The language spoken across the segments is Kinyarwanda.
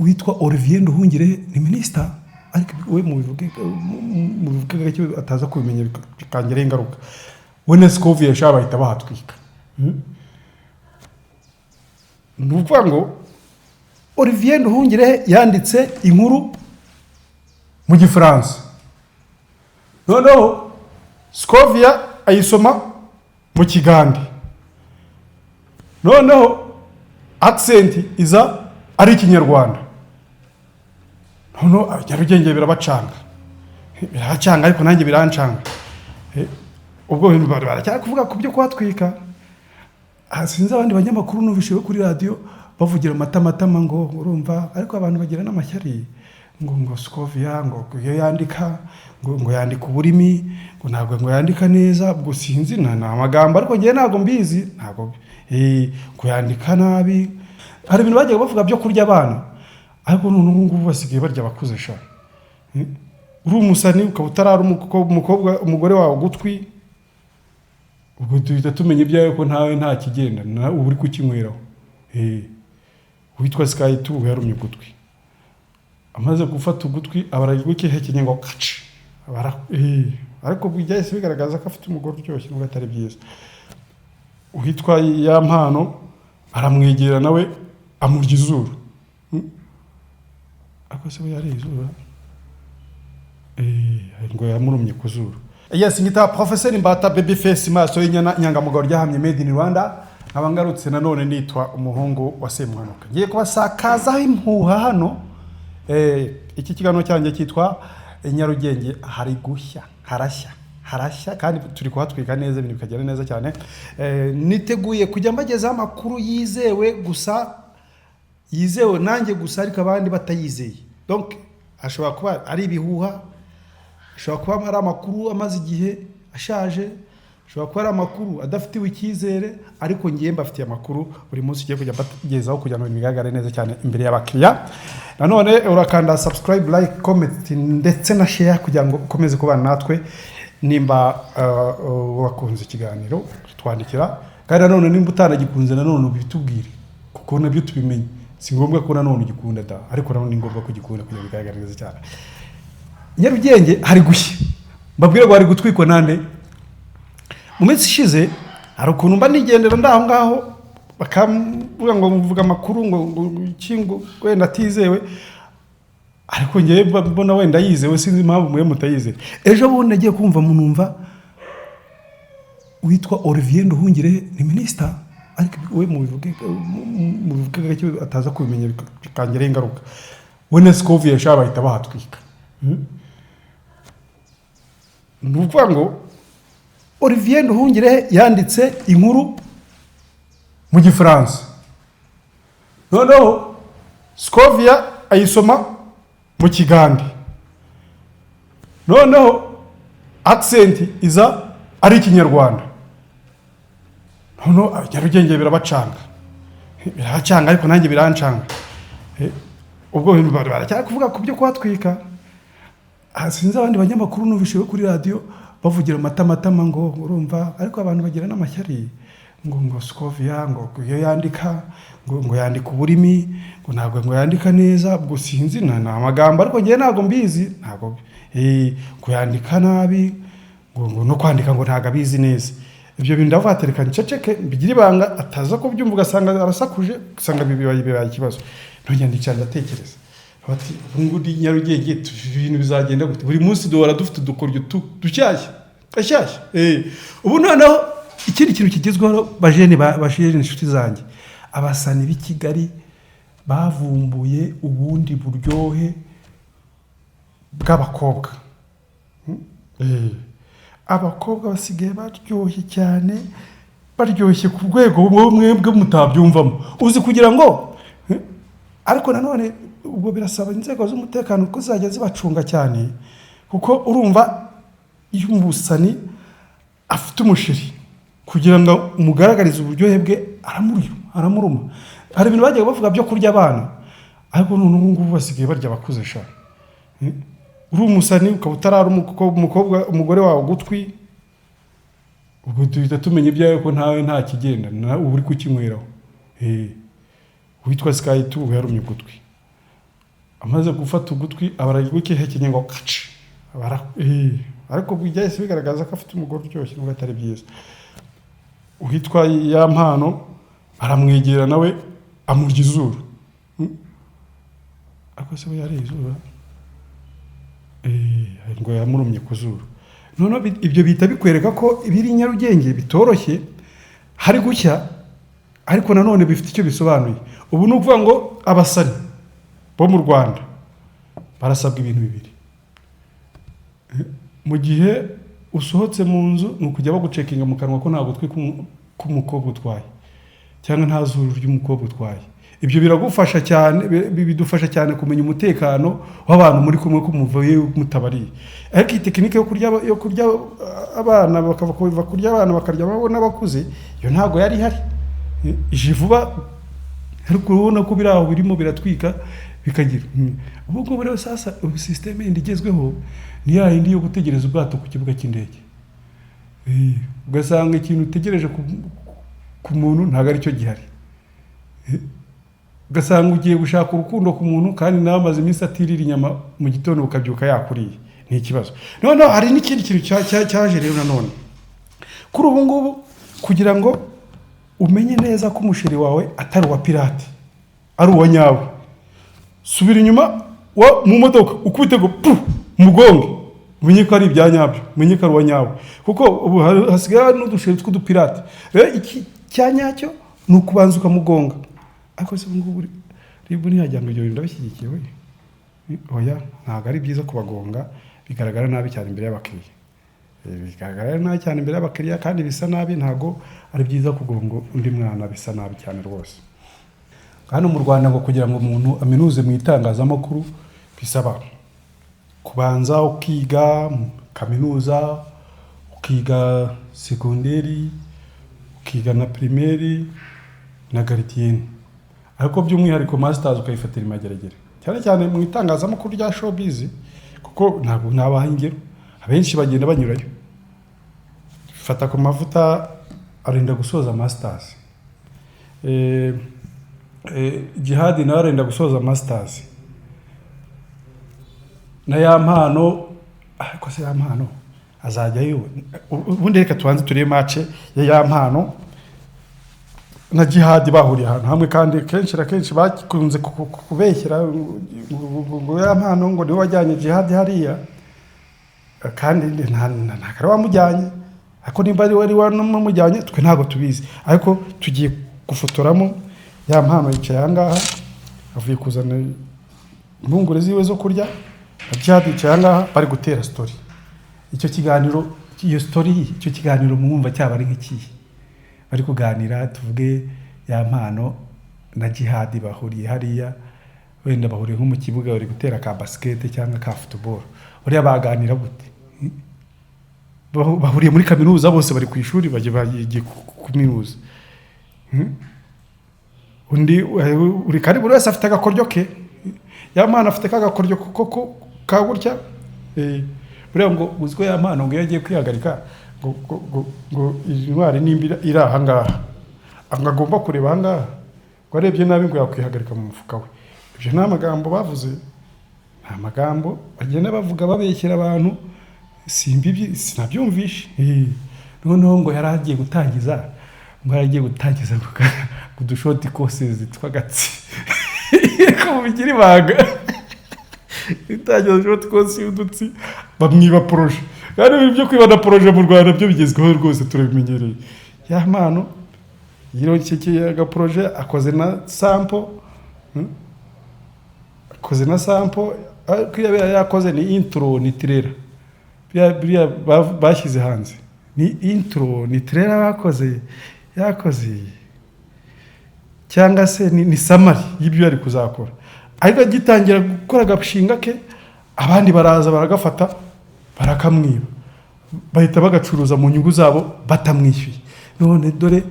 witwa Olivier Nduhungire ni minister ariko we mu bivuge gake ataza kubimenya bikangera ingaruka we na Scovia yashaba bahita bahatwika nuvuga ngo Olivier Nduhungire yanditse inkuru mu gifaransa noneho Scovia ayisoma mu kigande noneho accent iza ari ikinyarwanda noneho Nyarugenge birabacanga ariko nanjye birancanga ubwo bintu baracyari kuvuga ku byo kwatwika sinzi abandi banyamakuru numvishiwe kuri radio bavugira matamatama ngo urumva ariko abantu bagira n'amashyari ngo Scovia ngo yandika ngo yandika uburimi ngo ntabwo ngo yandika neza ubwo sinzi na amagambo ariko ngiye ntabwo mbizi ntabwo ngo yandika nabi hari ibintu bagiye bavuga byo kurya abana ariko n'ubu basigaye barya bakuze sha uri umusani ukaba utarara umukobwa umugore wawe gutwi ubwo duhita tumenya ibyawe ko ntawe nta kigenda na ubu uri kukinyweraho witwa Sky 2 yarumye gutwi amaze gufata ugutwi abaragirwe hekenye ngo kaci ariko bijyahise bigaragaza ko afite umugore uryoshye n'ubwo atari byiza uhitwa ya mpano aramwegera nawe amurya izuru ako se yari izuru ngo yamurumye ku zuru yes ngita professeur Mbata Babyface maso y'inyana nyangamugabo ryahamye made in Rwanda abangarutse nanone nitwa umuhungu wa Semwanuka ngiye kubasakaza impuha hano iki kiganiro cyanjye cyitwa Nyarugenge hari gushya harashya kandi turi kuhatwika neza ibintu bikagera neza cyane niteguye kujya mbagezaho amakuru yizewe nanjye gusa ariko abandi batayizeye donc ashobora kuba ari ibihuha ashobora kuba ari amakuru amaze igihe ashaje ashobora kuba ari amakuru adafitiwe icyizere ariko ngiye mbafitiye amakuru buri munsi ugiye kujya mbagezaho kugira ngo imigagare neza cyane imbere y'abakiriya nanone urakanda subscribe like comment ndetse na share kugira ngo ukomeze kubana natwe nimba wakunze ikiganiro twandikira kandi nanone nimba utanagikunze nanone ubitubwire kuko nabyo tubimenye si ngombwa ko nanone ugikunda da ariko nanone ni ngombwa ko ugikunda kugira bigaragare neza cyane Nyarugenge hari gushya mbabwire ngo hari gutwikwa nande mu minsi ishize hari ukuntu mba nigendera ndaho ngaho bakavuga ngo muvuga amakuru ngo ikingo wenda atizewe ariko ngiye mbona wenda yizewe sinzi impamvu mwe mutayizeye ejo bundi nagiye kumva munumva witwa Olivier Nduhungire ni minister ariko we mu bivuge gake ataza kubimenya bikangera ingaruka we na Scovia yashaba bahita bahatwika nuvuga ngo Olivier Nduhungire yanditse inkuru mu gifaransa noneho Scovia ayisoma mu kigande noneho accent iza ari ikinyarwanda noneho Nyarugenge birabacanga ariko nanjye birancanga ubwo bintu baracyari kuvuga ku byo kwatwika sinzi abandi banyamakuru numvishiwe kuri radio bavugira matamatama ngo urumva ariko abantu bagira n'amashyari ngo Scovia ngo yandika ngo yandika uburimi ngo ntabwo ngo yandika neza ubwo sinzi na amagambo ariko ngiye ntabwo mbizi ntabwo ngo yandika nabi ngo no kwandika ngo ntabwo abizi neza ibyo bintu ndavaterekana ceceke bigira ibanga ataza ko byumva ugasanga arasakuje usanga bibaye ikibazo none ndicanye ndatekereza bati ngudi Nyarugenge ibintu bizagenda gute buri munsi duhora dufite dukoryo dushyashya ubu noneho ikindi kintu kigezweho bajene inshuti zanjye abasani b'i Kigali bavumbuye ubundi buryohe bw'abakobwa abakobwa basigaye baryoshye cyane baryoshye ku rwego mwebwe mutabyumvamo uzi kugira ngo ariko nanone ubwo birasaba inzego z'umutekano ko zajya zibacunga cyane kuko urumva iyo umusani afite umushiri kugira ngo umugaragarize uburyohe bwe aramuruma hari ibintu bagiye bavuga byo kurya abana ariko n'ubu basigaye barya bakuze sha uri umusani ukaba utarara umukobwa umugore wawe gutwi ubwo duhita tumenya ibyawe ko ntawe nta kigenda na ubu uri kukinyweraho witwa Sky 2 yarumye gutwi amaze gufata ugutwi abaragwikihekenye ngo kaci ariko byahise bigaragaza ko afite umugore uryoshye nubwo atari byiza. Uhitwa ya mpano aramwegera nawe amurya izuru. Ako se yari izuru ngo yamurumye ku zuru. None ibyo bita bikwereka ko ibiri Nyarugenge bitoroshye hari gucya, ariko nanone bifite icyo bisobanuye. Ubu ni ukuvuga ngo abasani bo mu Rwanda barasabwa ibintu bibiri. Mu gihe usohotse mu nzu ni ukujya bagucekinga mu kanwa ko nta gutwi k'umukobwa utwaye cyangwa nta zuru ry'umukobwa utwaye. Ibyo biragufasha cyane, bidufasha cyane kumenya umutekano w'abantu muri kumwe ko muvuye mutabariye. Ariko iyi tekinike yo kurya abana bakava kurya abana bakarya babona bakuze, iyo ntago yari ihari. Ije vuba, ariko urabona ko biraho birimo biratwika bikagira. Ubu ngubu rero sasa ubu systeme igezweho ni ya yindi yo gutegereza ubwato ku kibuga cy'indege. Ugasanga ikintu utegereje ku muntu ntago ari cyo gihari. Ugasanga ugiye gushaka urukundo ku muntu kandi nawe amaze iminsi atirira inyama, mu gitondo ukabyuka yakuriye. Ni ikibazo. None hari n'ikindi kintu cyaje rero nanone. Kuri ubu ngubu kugira ngo umenye neza ko umusheri wawe atari wa pirate, ari uwa nyawe, subira inyuma mu modoka ukubite ngo mugonge, umenye ko ari ibya nyabyo, umenye ko ari uwa nyawe. Kuko ubu hasigaye n'udusheri tw'udupirate. Rero iki cyanyacyo ni ukubanza ukamugonga. Ariko se ngubu ribu ntiyajya ngo ibyo ndabishyigikiye we. Oya, ntabwo ari byiza kubagonga, bigaragara nabi cyane imbere y'abakiriya. Bigaragara nabi cyane imbere y'abakiriya kandi bisa nabi, ntago ari byiza kugonga undi mwana, bisa nabi cyane rwose. Hano mu Rwanda ngo kugira ngo umuntu aminuze mu itangazamakuru bisaba kubanza ukiga kaminuza, ukiga segonderi, ukiga na primaire na gardienne. Ariko by'umwihariko masters ukayifatira imageragere. Cyane cyane mu itangazamakuru rya showbiz, kuko ntabwo nabahingiro abenshi bagenda banyurayo. Fata ku mavuta arenda gusoza masters. Jihad nawe arenda gusoza masters. Na ya mpano, ariko se ya mpano azajyayo. Ubundi reka tubanze turebe match ya mpano na Jihad bahuriye ahantu hamwe, kandi kenshi bakunze kubeshyira ngo ya mpano ngo niwe wajyanye Jihad hariya, kandi ntakari wamujyanye. Ariko nimba ari wari wamujyanye twe ntago tubizi. Ariko tugiye gufotoramo ya mpano yicaye ahangaha, avuye kuzana impungure ziwe zo kurya. Jihad yicaye ahangaha bari gutera story. Icyo kiganiro, iyo story, icyo kiganiro mwumva cyaba ari nk'ikihe? Bari kuganira, tuvuge ya mpano na Jihad bahuriye hariya, wenda bahuriye nko mu kibuga bari gutera ka basket cyangwa ka football. Uriya baganira gute? Bahuriye muri kaminuza, bose bari ku ishuri bagiye kuminuza. Undi uri kari buri wese afite agakoryo ke. Ya mpano afite kagakoryo koko kagurya. Buriya ngo uziko ya mpano ngo yagiye kwihagarika ngo intwari nimbira iri ahangaha, agomba kureba ahangaha ngo arebye nabi ngo yakwihagarika mu mufuka we. Ibyo nta magambo bavuze, nta magambo bagenda bavuga babeshyira abantu, sinabyumvishe. Noneho ngo yaragiye gutangiza, kudushoti kose zitwagatsi ko bigira ibanga. Itangiza shoti kose y'udutsi bamwiba proje. Kandi ibyo kwibana proje mu Rwanda byo bigezweho rwose, turabimenyereye. Ya mpano yiro cyekiye ga proje akoze na sample, kwiyabera yakoze ni intro ni trailer. Bya bashyize hanze ni intro ni trailer yakoze cyangwa se ni summary y'ibyo yari kuzakora. Ariko agitangira gukora gapshinga ke, abandi baraza baragafata barakamwiba, bahita bagacuruza mu nyungu zabo batamwishyuye. None dore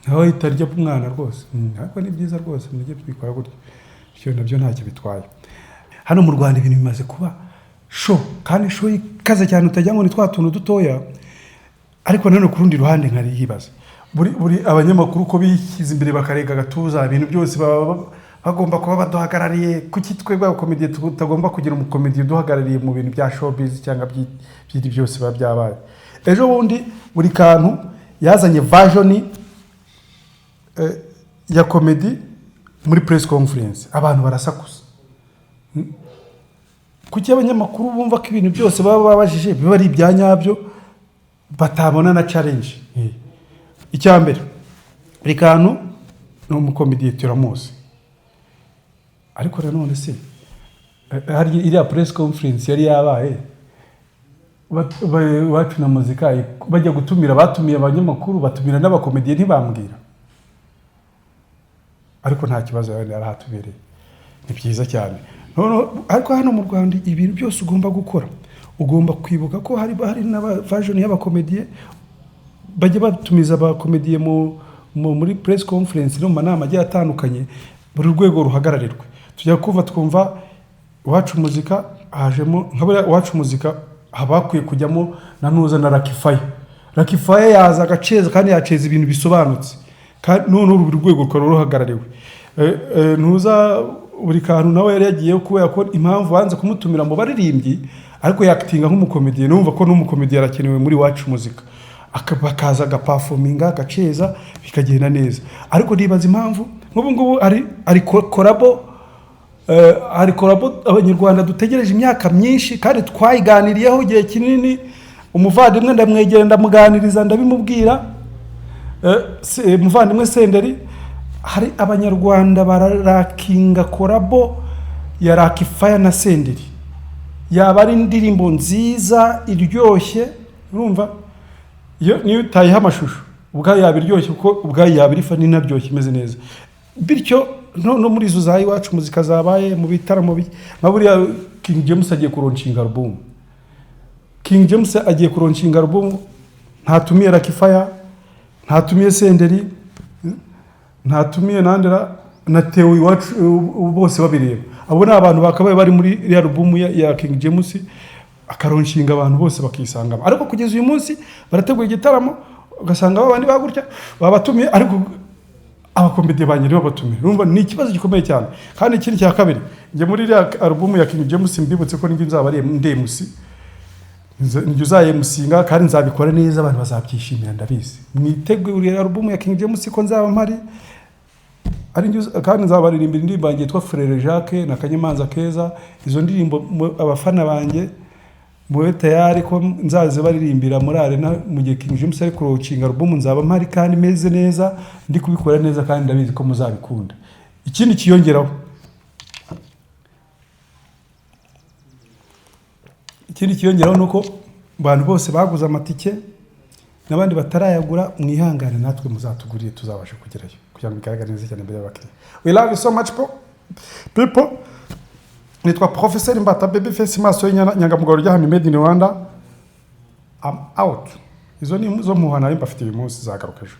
naho itarya umwana rwose. Ariko ni byiza rwose mujye twikora gutyo, cyo nabyo ntacyo bitwaye. Hano mu Rwanda ibintu bimaze kuba show, kandi show ikaze cyane, utajya ngo ni twatuntu dutoya. Ariko none ku rundi ruhande nkari yibaza buri abanyamakuru ko bishyize imbere bakarega gatuza ibintu byose bagomba kuba baduhagarariye. Kuki twebwe abakomediye tutagomba kugira umukomediye uduhagarariye mu bintu bya showbiz cyangwa by'ibindi byose biba byabaye? Ejo bundi buri kantu yazanye version ya komedi muri press conference, abantu barasakuza. Kuki abanyamakuru bumva ko ibintu byose baba babajije biba ari ibyanyabyo, batabona na challenge? Icyambere, buri kantu no umukomediye turamuzi, ariko nanone se hari iriya press conference yari yabaye wacu na muzika bajya gutumira, batumiye abanyamakuru, batumira n'abakomediye ntibambwira, ariko nta kibazo yari arahatubereye. Ni byiza cyane. Ariko hano mu Rwanda ibintu byose ugomba gukora, ugomba kwibuka ko hari na version y'abakomediye bajya batumiza abakomediye muri press conference no mu manama agiye atandukanye, buri rwego ruhagararirwe. Tujya kuva twumva Iwacu Muzika hajemo nk'abari Iwacu Muzika habakwiye kujyamo na Ntuza na Lucky Fire yaza agaceza kandi yaceza ibintu bisobanutse, kandi none uru rwego rukaba ruhagarariwe. Ntuza buri kantu nawe yari yagiye kubera ko impamvu banze kumutumira mu baririmbyi, ariko yaktinga nk'umukomediye. Numva ko n'umukomediye arakenewe muri Iwacu Muzika, akaza agaperforminga agaceza bikagenda neza. Ariko nibaza impamvu nk'ubu ngubu ari korabo abanyarwanda dutegereje imyaka myinshi kandi twayiganiriyeho igihe kinini. Umuvandimwe ndamwegera ndamuganiriza ndabimubwira, umuvandimwe Senderi, hari abanyarwanda bararakinga korabo ya Lucky Fire na Senderi, yaba ari indirimbo nziza iryoshye. Urumva niyo utayiha amashusho ubwayo yaba iryoshye, kuko ubwayo yaba iri fani naryoshye imeze neza. Bityo no muri izo za Iwacu Muzika zabaye mu bitaramo nka buriya King James agiye kuronshinga album. King James agiye kuronshinga album, ntatumiye Lucky Fire, ntatumiye Senderi, ntatumiye Nandera na Theo Iwacu, bose babireba. Abo ni abantu bakabaye bari muri album ya King James, akaronshinga abantu bose bakisangamo. Ariko kugeza uyu munsi barateguye igitaramo ugasanga abandi bagurya babatumiye, ariko abakomediye banyiri babatumira. Urumva ni ikibazo gikomeye cyane. Kandi ikindi cya kabiri, nge muri iriya album ya King James mbibutse ko ninjye nzaba ari ndemusi, njye uzayemusinga kandi nzabikora neza, abantu bazabyishimira ndabizi. Mwitegurira album ya King James ko nzaba mpari, ari njye kandi nzabaririmbira indirimbo yanjye yitwa Frere Jacques na Kanyamanza Keza. Izo ndirimbo abafana banjye muwe tayari ko nzaze baririmbira muri arena mu gihe King James ari kurocinga album, nzaba mpari kandi meze neza, ndi kubikora neza kandi ndabizi ko muzabikunda. Ikindi kiyongeraho nuko abantu bose baguze amatike n'abandi batarayagura, mwihangane natwe muzatuguriye tuzabasha kugerayo kugira ngo bigaragare neza cyane imbere y'abakiriya. We love you so much people. Nitwa Professor Mbata Babyface maso y'inyangamugayo rya hano Made in Rwanda. I'm out. Izo ni zo muhana mbafite uyu munsi zagaruka ejo.